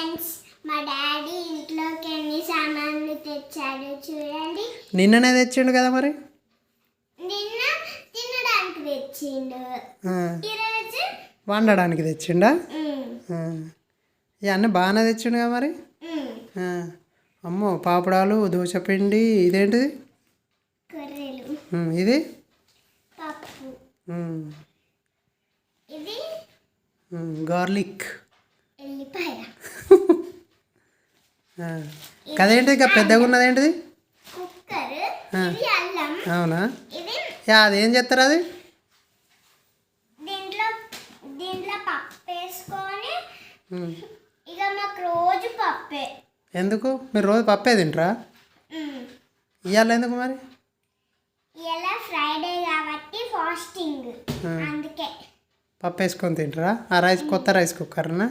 Friends మా daddy ఇంట్లోకి ఎన్ని సామాన్లు తెచ్చాడు చూడండి. నిన్ననే తెచ్చిండు కదా మరి. నిన్న తినడానికి తెచ్చిండు, ఈరోజు వండడానికి తెచ్చిండా. ఇవన్నీ బాగానే తెచ్చిండు కదా మరి. అమ్మో పాపడాలు, దోశపిండి, ఇదేంటిది కొర్రెలు, ఇది పప్పు, ఇది గార్లిక్, ఎల్లిపాయ. కదేంటి ఇక పెద్దగా ఉన్నది ఏంటిది? కుక్కర్, ఇది అల్లం. అవునా, ఇది అదేం చేస్తారు అది? దీంట్లో దీంట్లో పప్పు వేసుకొని ఇక మాకు రోజు పప్పే. ఎందుకు మీరు రోజు పప్పే తింటారా? ఇవాళ ఎందుకు మరి? ఇలా ఫ్రైడే కాబట్టి ఫాస్టింగ్, అందుకే పప్పు వేసుకొని తింటారా? ఆ రైస్ కొత్త రైస్ కుక్కర్నా?